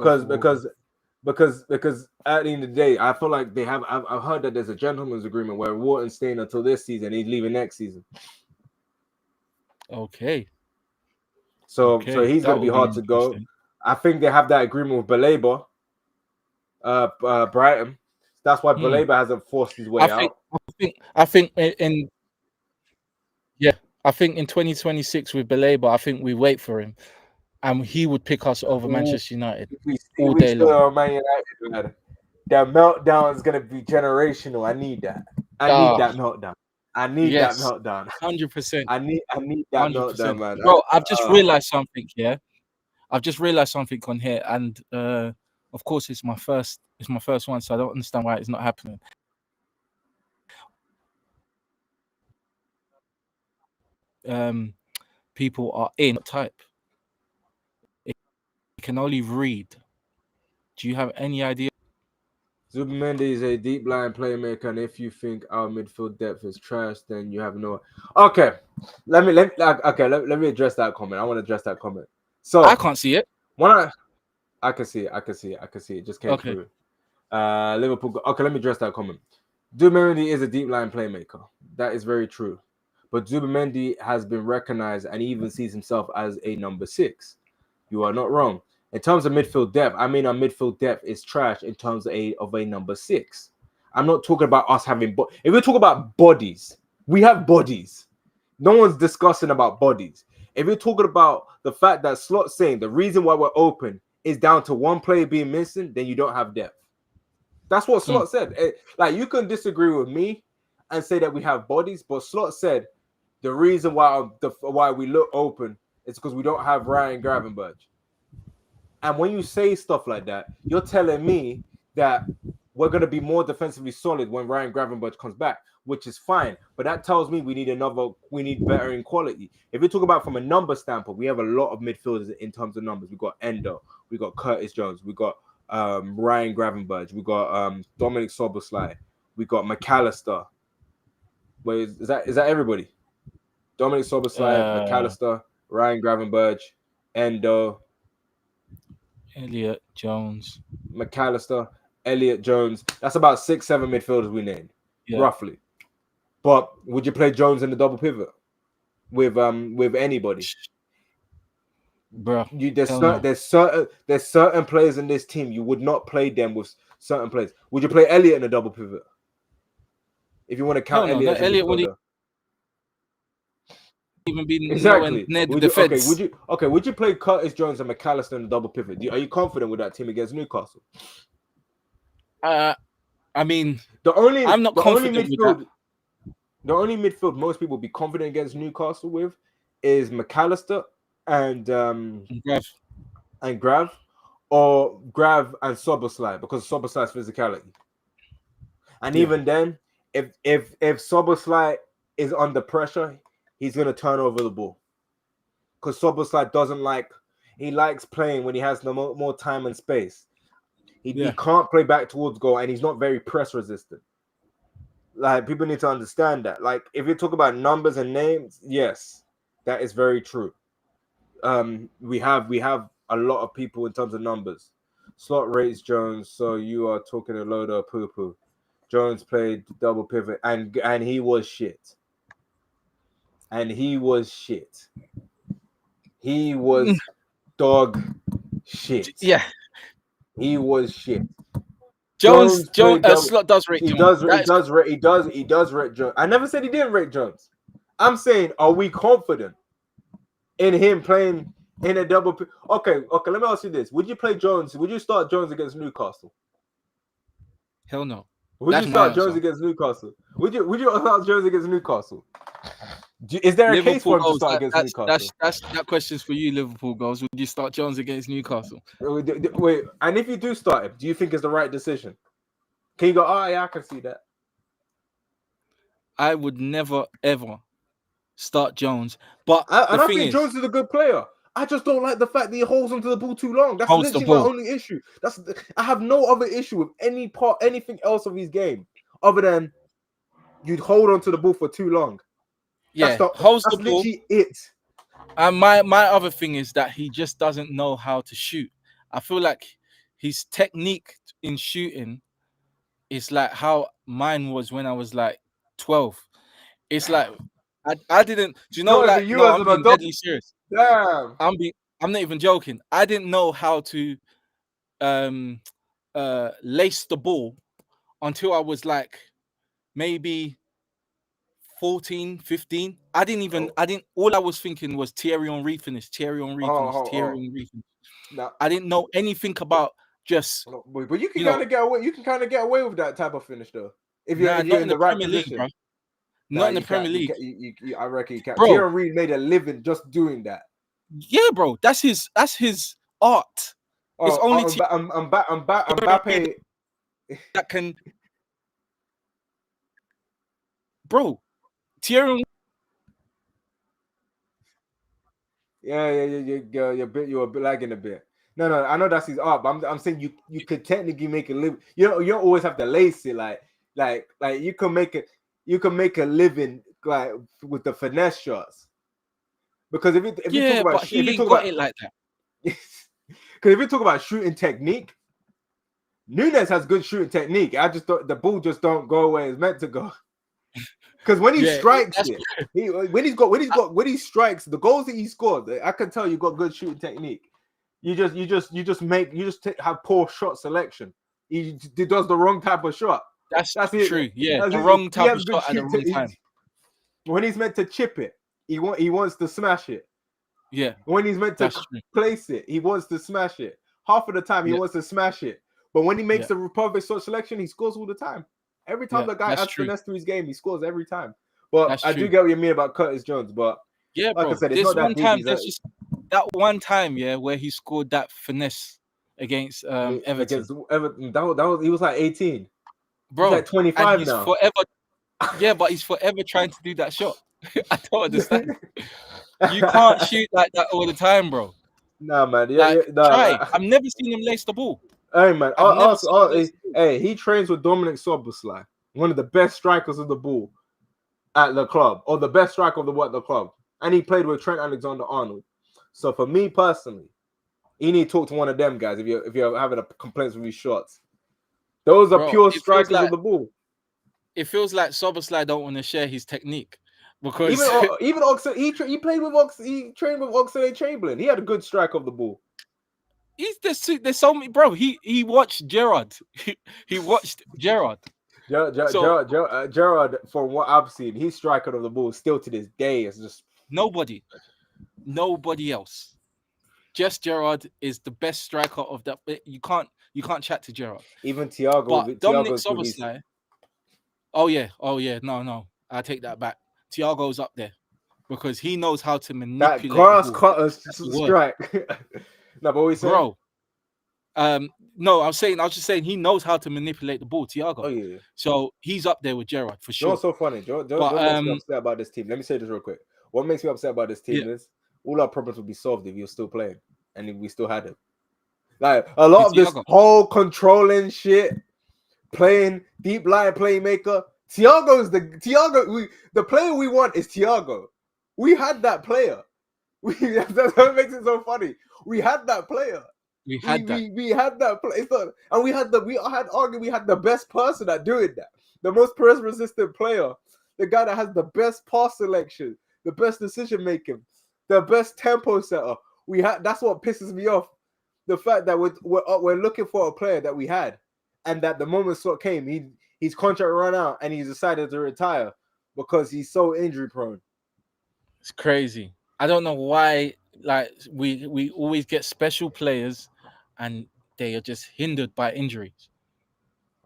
because at the end of the day, I feel like they have. I've heard that there's a gentleman's agreement where Wharton's staying until this season. He's leaving next season. Okay. So he's going to be hard to go. I think they have that agreement with Baleba, Brighton. That's why Baleba hasn't forced his way out. I think in 2026 with Baleba, I think we wait for him, and he would pick us over Manchester United all day long. Man United, that meltdown is going to be generational. I need that. I need that meltdown. I need that meltdown. 100%. I need that 100%. Meltdown, man. Bro, I've just realized something here. I've just realized something on here, and of course, it's my first one, so I don't understand why it's not happening. People are in type. It can only read. Do you have any idea? Zubimendi is a deep line playmaker, and if you think our midfield depth is trash, then you have no. Okay, let me address that comment. I want to address that comment. So I can't see it. I can see it. It just came through. Liverpool. Okay, let me address that comment. Zubimendi is a deep line playmaker. That is very true. But Zubimendi has been recognized and even sees himself as a number 6. You are not wrong. In terms of midfield depth, I mean our midfield depth is trash in terms of a number 6. I'm not talking about us having. If we talk about bodies, we have bodies. No one's discussing about bodies. If you're talking about the fact that Slot's saying the reason why we're open is down to one player being missing, then you don't have depth. That's what Slot said. Like, you can disagree with me and say that we have bodies, but Slot said the reason why we look open is because we don't have Ryan Gravenberch. And when you say stuff like that, you're telling me that we're going to be more defensively solid when Ryan Gravenberch comes back, which is fine. But that tells me we need better in quality. If you talk about from a number standpoint, we have a lot of midfielders in terms of numbers. We've got Endo, we got Curtis Jones, we got Ryan Gravenberch, we got Dominic Szoboszlai, we got McAllister. Wait, is that everybody? Dominic Szoboszlai, McAllister, Ryan Gravenberch, Endo, Elliot Jones, McAllister, Elliot Jones. That's about 6-7 midfielders we named, roughly. But would you play Jones in the double pivot with anybody? Bro, there's certain players in this team you would not play them with certain players. Would you play Elliot in a double pivot? If you want to count Elliot, Elliot would even be exactly near the defense. Would you play Curtis Jones and McAllister in a double pivot? Are you confident with that team against Newcastle? I mean, I'm not confident with that. The only midfield most people would be confident against Newcastle with is McAllister and Grav, or Grav and Szoboszlai, because Szoboszlai's physicality. And even then, if Szoboszlai is under pressure, he's gonna turn over the ball. Because Szoboszlai likes playing when he has more time and space. He can't play back towards goal, and he's not very press resistant. Like, people need to understand that. Like, if you talk about numbers and names, yes, that is very true. We have a lot of people in terms of numbers. Slot rates Jones, so you are talking a load of poo-poo. Jones played double pivot, and he was shit. He was dog shit. Yeah. He was shit. Jones Slot does rate Jones. He does rate Jones. I never said he didn't rate Jones. I'm saying, are we confident in him playing in a double? Okay. Let me ask you this: would you play Jones? Would you start Jones against Newcastle? Hell no. Would you start Jones against Newcastle? Would you start Jones against Newcastle? Is there a case for him to start against Newcastle? That question's for you, Liverpool goals. Would you start Jones against Newcastle? Wait, and if you do start him, do you think it's the right decision? Can you go, oh yeah, I can see that? I would never ever start Jones, but I don't think Jones is a good player. I just don't like the fact that he holds onto the ball too long. That's literally my only issue. I have no other issue with anything else of his game other than you'd hold onto the ball for too long. Yeah, that's literally it. And my other thing is that he just doesn't know how to shoot. I feel like his technique in shooting is like how mine was when I was like 12. It's like I didn't. Do you know? No, like, no, I'm being deadly serious. Damn. I'm not even joking. I didn't know how to lace the ball until I was like maybe 14, 15. All I was thinking was Thierry Henry finish. No. I didn't know anything about just. But you can kind of get away. You can kind of get away with that type of finish though. If you're in the right position. League, not in the Premier League. I reckon you can. Thierry Henry made a living just doing that. Yeah, bro. That's his art. It's only Mbappe that can. Bro, Thierry. Yeah. You're lagging a bit. No, I know that's his art, but I'm saying you could technically make a living. You don't always have to lace it like you can make a living like with the finesse shots. Because if you talk about it like that. Because if you talk about shooting technique, Núñez has good shooting technique. I just thought the ball just don't go where it's meant to go. Because when he strikes when he strikes the goals that he scored, I can tell you got good shooting technique. You just have poor shot selection. He does the wrong type of shot. That's true. Yeah, the wrong type of shot at the wrong time. When he's meant to chip it, he wants to smash it. Yeah. When he's meant to place it, he wants to smash it. Half of the time, he wants to smash it. But when he makes the perfect shot selection, he scores all the time. Every time the guy adds finesse to his game, he scores every time. But I do get what you mean about Curtis Jones. But yeah, like bro, I said, it's not that deep. That one time, where he scored that finesse against Everton. Against Everton, that was he was like 18. Bro, he's like 25 and he's now. forever. Yeah, but he's forever trying to do that shot. I don't understand. You can't shoot like that all the time, bro. Nah, man. Try. I've never seen him lace the ball. Hey, man. He trains with Dominic Szoboszlai, one of the best strikers of the ball at the club, or the best striker of the ball at the club. And he played with Trent Alexander-Arnold. So for me personally, you need to talk to one of them guys if you're having a complaints with these shots. Those are pure strikers of the ball. It feels like Szoboszlai don't want to share his technique because even Oxlade, he trained with Oxlade-Chamberlain. He had a good strike of the ball. There's so many, bro. He watched Gerrard. He watched Gerrard. Gerrard, from what I've seen, he's striker of the ball still to this day. It's just nobody else. Just Gerrard is the best striker of that. You can't chat to Gerrard. Even Thiago, but Dominic Szoboszlai. Oh yeah, no, I take that back. Thiago's up there because he knows how to manipulate that grass cutter strike. No, but what we saying, bro. No, I was just saying he knows how to manipulate the ball, Thiago. Oh yeah. So he's up there with Gerrard for sure. You know what's so funny? What makes me upset about this team? Let me say this real quick. What makes me upset about this team is all our problems would be solved if he was still playing and if we still had him. Like a lot of this whole controlling shit, playing deep line playmaker. The player we want is Thiago. We had that player. That's what makes it so funny. We had that player. We had that player. And we had the best person at doing that. The most press resistant player. The guy that has the best pass selection, the best decision making, the best tempo setter. That's what pisses me off. The fact that we're looking for a player that we had, and that the moment sort came, his contract ran out and he decided to retire because he's so injury prone. It's crazy. I don't know why. Like we always get special players, and they are just hindered by injuries.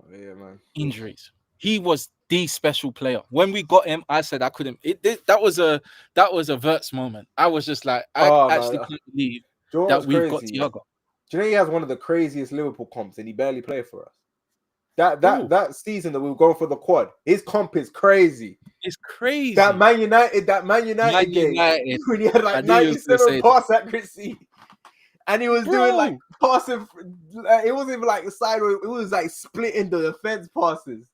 Oh, yeah, man. Injuries. He was the special player. When we got him, I said I couldn't. That was a Verts moment. I was just like, I can't believe that we've got Thiago. Do you know he has one of the craziest Liverpool comps, and he barely played for us. That season that we were going for the quad, his comp is crazy. It's crazy. That Man United game when he had like 97 pass accuracy, and he was doing like passing. It wasn't even like sideways. It was like splitting the defense passes.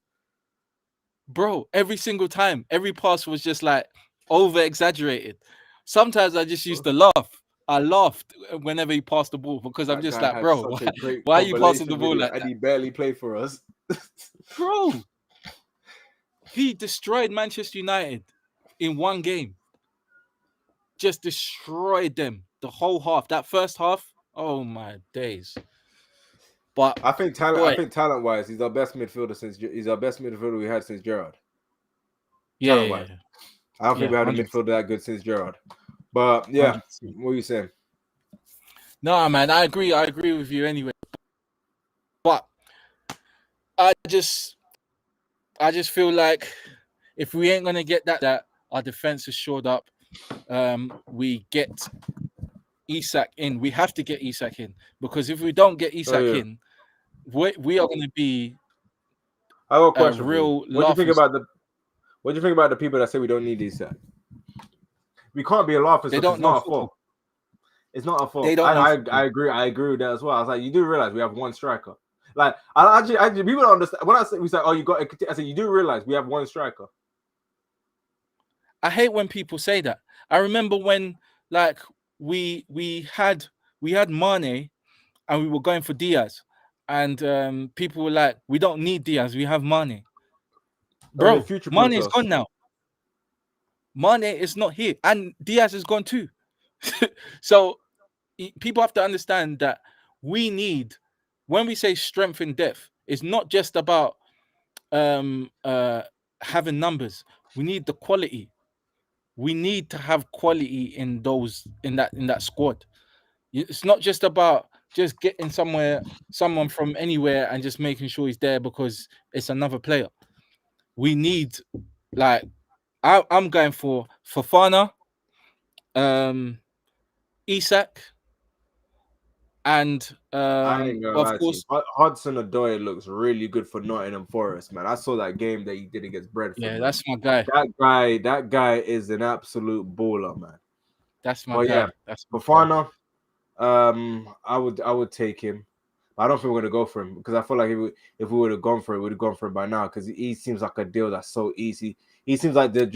Bro, every single time, every pass was just like over exaggerated. Sometimes I just used to laugh. I laughed whenever he passed the ball because I'm just like, bro, why are you passing the ball like that? And he barely played for us. Bro, he destroyed Manchester United in one game. Just destroyed them the whole half. That first half, oh my days. But I think talent-wise, he's our best midfielder we had since Gerrard. Yeah. I don't think we had a midfielder that good since Gerrard. But yeah, 100%. What are you saying? No, man, I agree with you anyway. But I just feel like if we ain't gonna get that our defense is shored up, we get Isak in. We have to get Isak in because if we don't get Isak in, we are gonna be. I have a question. What do you think about the people that say we don't need Isak? We can't be a laugher. It's not our fault. It's not our fault. I agree with that as well. I was like, you do realize we have one striker. Like, I actually people don't understand. When I say we say, oh, you got EKITIKE, I said, you do realize we have one striker. I hate when people say that. I remember when like we had Mane and we were going for Diaz, and people were like, we don't need Diaz, we have Mane. Bro, Mane is gone now. Mane is not here, and Diaz is gone too. So people have to understand that we need, when we say strength in depth, it's not just about having numbers. We need the quality. We need to have quality in that squad. It's not just about just getting someone from anywhere and just making sure he's there because it's another player. We need, like, I'm going for Fofana, Isak, and I ain't gonna of lie course, to you. Hudson-Odoi looks really good for Nottingham Forest, man. I saw that game that he did against Brentford. yeah, Man. that's my guy. That guy is an absolute baller, man. That's my But guy. yeah, That's my guy. Fofana, I would take him. But I don't think we're gonna go for him because I feel like if we would have gone for it, we'd have gone for it by now because he seems like a deal that's so easy. He seems like the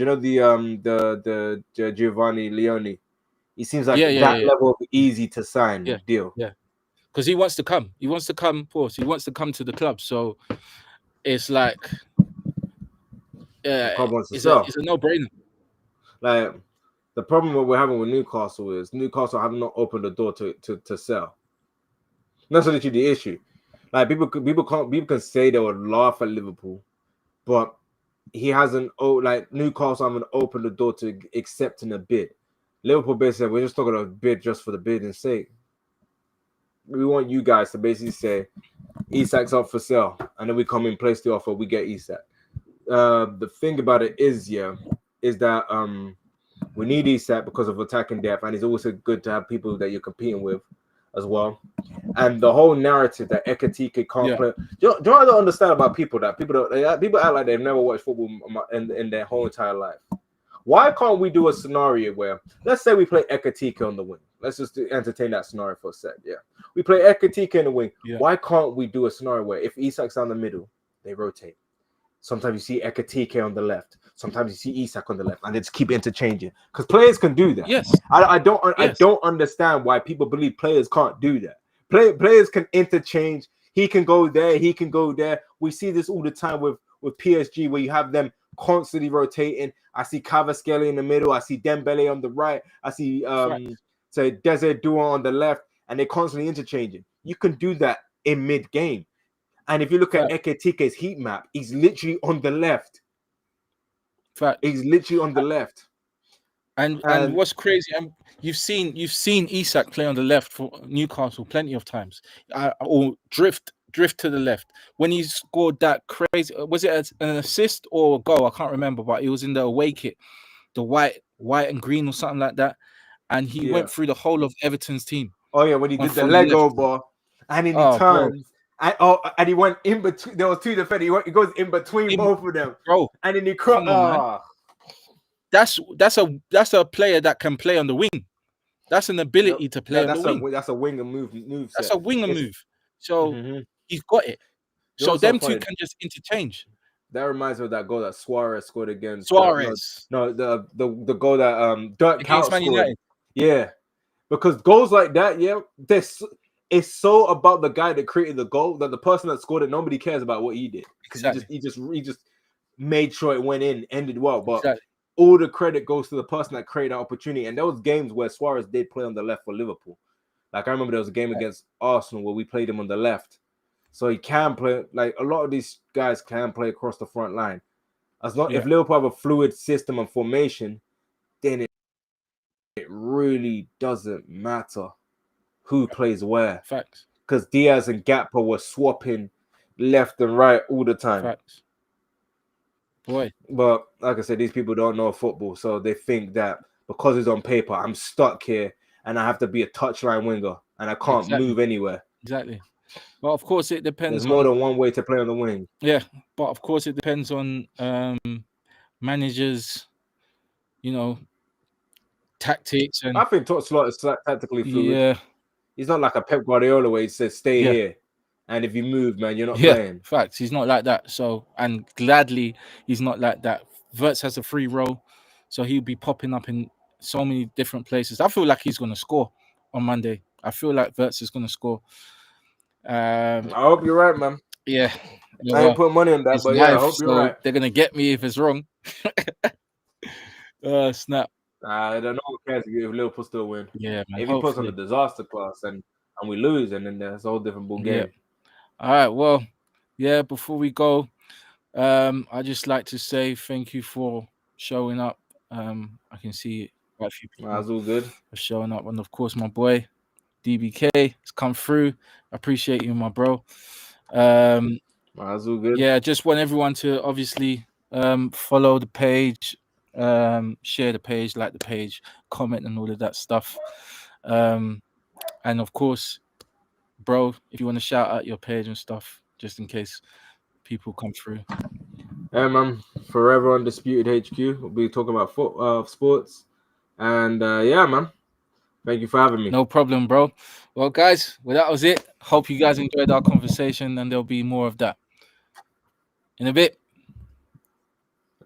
Giovanni Leone. He seems like that level of easy to sign deal. Yeah, because he wants to come. He wants to come. Of course, he wants to come to the club. So it's like, The club wants to it's sell. a no-brainer. Like the problem what we're having with Newcastle is Newcastle have not opened the door to sell. That's literally the issue. Like people can say they would laugh at Liverpool, but he hasn't. Like Newcastle haven't opened the door to accepting a bid. Liverpool basically said we're just talking about a bid just for the bidding's sake. We want you guys to basically say Isak's up for sale, and then we come in, place the offer, we get Isak. The thing about it is that we need Isak because of attacking depth, and it's also good to have people that you're competing with as well. And the whole narrative that EKITIKE can't play. Do you know what I don't understand about people? That people act like they've never watched football in their whole entire life. Why can't we do a scenario where, let's say we play EKITIKE on the wing. Let's just entertain that scenario for a sec. Yeah, we play EKITIKE in the wing. Yeah. Why can't we do a scenario where if Isak's down the middle, they rotate? Sometimes you see EKITIKE on the left. Sometimes you see Isak on the left, and they just keep interchanging because players can do that. Yes, I don't understand why people believe players can't do that. Players can interchange. He can go there. He can go there. We see this all the time with PSG, where you have them constantly rotating. I see Kvaratskhelia in the middle. I see Dembele on the right. I see Desiree Doué on the left, and they're constantly interchanging. You can do that in mid-game. And if you look at EKITIKE's heat map, he's literally on the left. He's literally on the left. And what's crazy, you've seen Isak play on the left for Newcastle plenty of times, or drift to the left. When he scored that crazy, was it an assist or a goal? I can't remember, but it was in the away kit, the white and green or something like that, and he went through the whole of Everton's team. Oh yeah, when he did the Lego ball, and then he turned. And he went in between. There was two defenders. He goes in between both of them, bro. And then he That's a player that can play on the wing. That's an ability to play on the wing. That's a winger move. That's a winger move. So he's got it. So them two can just interchange. That reminds me of that goal that Suarez scored against Suarez. The goal that Dirk against Man United. Yeah, because goals like that, it's so about the guy that created the goal that the person that scored it, nobody cares about what he did because he just made sure it went in, ended well. But all the credit goes to the person that created that opportunity. And there was games where Suarez did play on the left for Liverpool. Like I remember there was a game against Arsenal where we played him on the left, so he can play. Like a lot of these guys can play across the front line. As long if Liverpool have a fluid system and formation, then it really doesn't matter who plays where. Facts. Because Diaz and Gakpo were swapping left and right all the time. Facts. Boy. But like I said, these people don't know football, so they think that because it's on paper, I'm stuck here and I have to be a touchline winger and I can't move anywhere. Exactly. Well, of course, it depends. There's more than one way to play on the wing. Yeah, but of course, it depends on managers, tactics. And I think Slot is tactically fluid. Yeah. He's not like a Pep Guardiola where he says, stay here. And if you move, man, you're not playing. Facts. He's not like that. So, and gladly, he's not like that. Wirtz has a free role, so he'll be popping up in so many different places. I feel like he's going to score on Monday. I feel like Wirtz is going to score. I hope you're right, man. Yeah. I ain't put money on that, but I hope you're right. They're going to get me if it's wrong. Snap. I don't know who cares if Liverpool still win. Yeah, man. If he puts on the disaster class and we lose, and then there's a whole different ball game. All right. Well, before we go, I'd just like to say thank you for showing up. I can see quite a few people. That's all good. For showing up. And of course, my boy, DBK, has come through. I appreciate you, my bro. That's all good. Yeah, just want everyone to obviously follow the page, share the page, like the page, comment and all of that stuff. And of course, bro, if you want to shout out your page and stuff, just in case people come through. Yeah, man. Forever Undisputed HQ. We'll be talking about sports. And yeah, man. Thank you for having me. No problem, bro. Well, guys, well, that was it. Hope you guys enjoyed our conversation, and there'll be more of that in a bit.